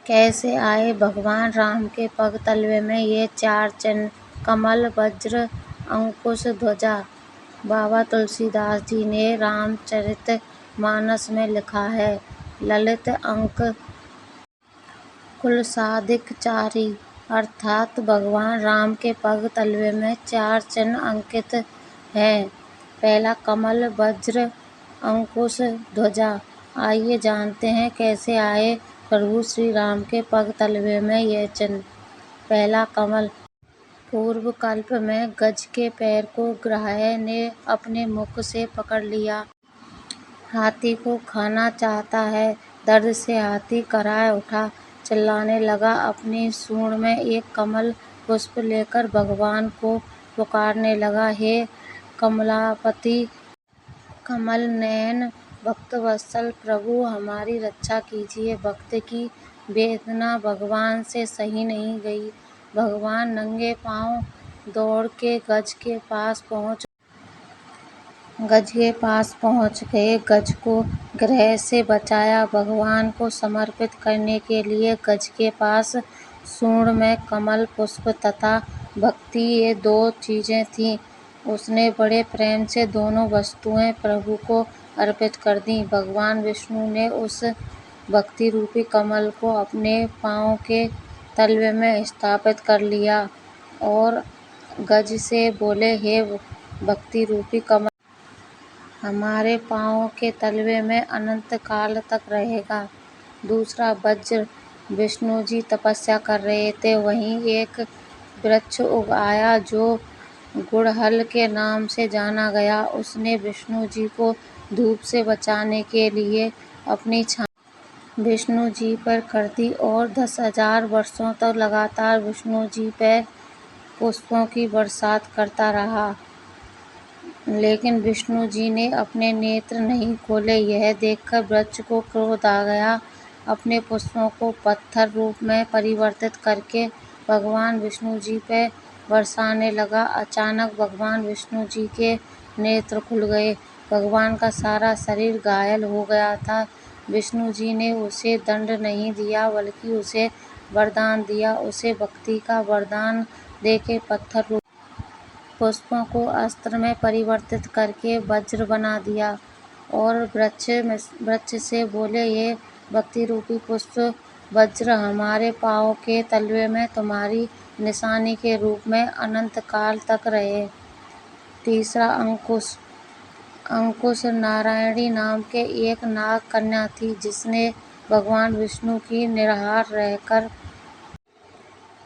कैसे आए भगवान राम के पग तलवे में ये 4 चिन्ह, कमल, वज्र, अंकुश, ध्वजा। बाबा तुलसीदास जी ने रामचरितमानस में लिखा है, ललित अंक कुल साधिक चारि, अर्थात भगवान राम के पग तलवे में 4 चिन्ह अंकित हैं। पहला कमल, वज्र, अंकुश, ध्वजा। आइए जानते हैं कैसे आए प्रभु श्री राम के पग तलवे में ये चिन्ह। पहला कमल। पूर्व कल्प में गज के पैर को ग्राह्य ने अपने मुख से पकड़ लिया। हाथी को खाना चाहता है। दर्द से हाथी कराह उठा, चिल्लाने लगा। अपनी सूंड में एक कमल पुष्प लेकर भगवान को पुकारने लगा, हे कमलापति, कमल नयन, भक्तवत्सल प्रभु हमारी रक्षा कीजिए। भक्त की वेदना भगवान से सही नहीं गई। भगवान नंगे पांव दौड़ के गज के पास पहुंच गए। गज को ग्रह से बचाया। भगवान को समर्पित करने के लिए गज के पास सूंड में कमल पुष्प तथा भक्ति, ये 2 चीजें थीं। उसने बड़े प्रेम से दोनों वस्तुएं प्रभु को अर्पित कर दी। भगवान विष्णु ने उस भक्ति रूपी कमल को अपने पांव के तलवे में स्थापित कर लिया और गज से बोले, हे भक्ति रूपी कमल, हमारे पांव के तलवे में अनंत काल तक रहेगा। दूसरा वज्र। विष्णु जी तपस्या कर रहे थे। वहीं एक वृक्ष उग आया जो गुड़हल के नाम से जाना गया। उसने विष्णु जी को धूप से बचाने के लिए अपनी छाया विष्णु जी पर कर दी और 10,000 वर्षों तक लगातार विष्णु जी पर पुष्पों की बरसात करता रहा। लेकिन विष्णु जी ने अपने नेत्र नहीं खोले। यह देखकर वृक्ष को क्रोध आ गया। अपने पुष्पों को पत्थर रूप में परिवर्तित करके भगवान विष्णु जी पर बरसाने लगा। अचानक भगवान विष्णु जी के नेत्र खुल गए। भगवान का सारा शरीर घायल हो गया था। विष्णु जी ने उसे दंड नहीं दिया बल्कि उसे वरदान दिया। उसे भक्ति का वरदान देके पत्थर रूप पुष्पों को अस्त्र में परिवर्तित करके वज्र बना दिया और वृक्ष से बोले, ये भक्ति रूपी पुष्प वज्र हमारे पांव के तलवे में तुम्हारी निशानी के रूप में अनंत काल तक रहे। तीसरा अंकुश। अंकुश नारायणी नाम के एक नाग कन्या थी, जिसने भगवान विष्णु की निराहार रहकर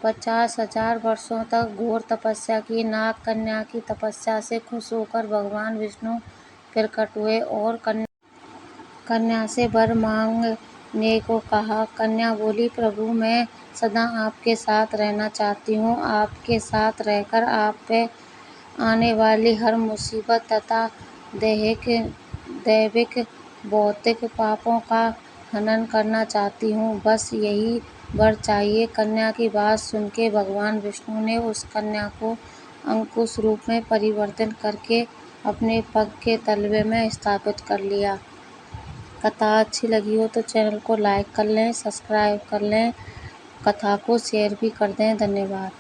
50,000 वर्षों तक घोर तपस्या की। नाग कन्या की तपस्या से खुश होकर भगवान विष्णु प्रकट हुए और कन्या से वर मांगने को कहा। कन्या बोली, प्रभु मैं सदा आपके साथ रहना चाहती हूँ। आपके साथ रहकर आप पे आने वाली हर मुसीबत तथा दैविक भौतिक पापों का हनन करना चाहती हूँ। बस यही वर चाहिए। कन्या की बात सुनके भगवान विष्णु ने उस कन्या को अंकुश रूप में परिवर्तित करके अपने पग के तलवे में स्थापित कर लिया। कथा अच्छी लगी हो तो चैनल को लाइक कर लें, सब्सक्राइब कर लें, कथा को शेयर भी कर दें। धन्यवाद।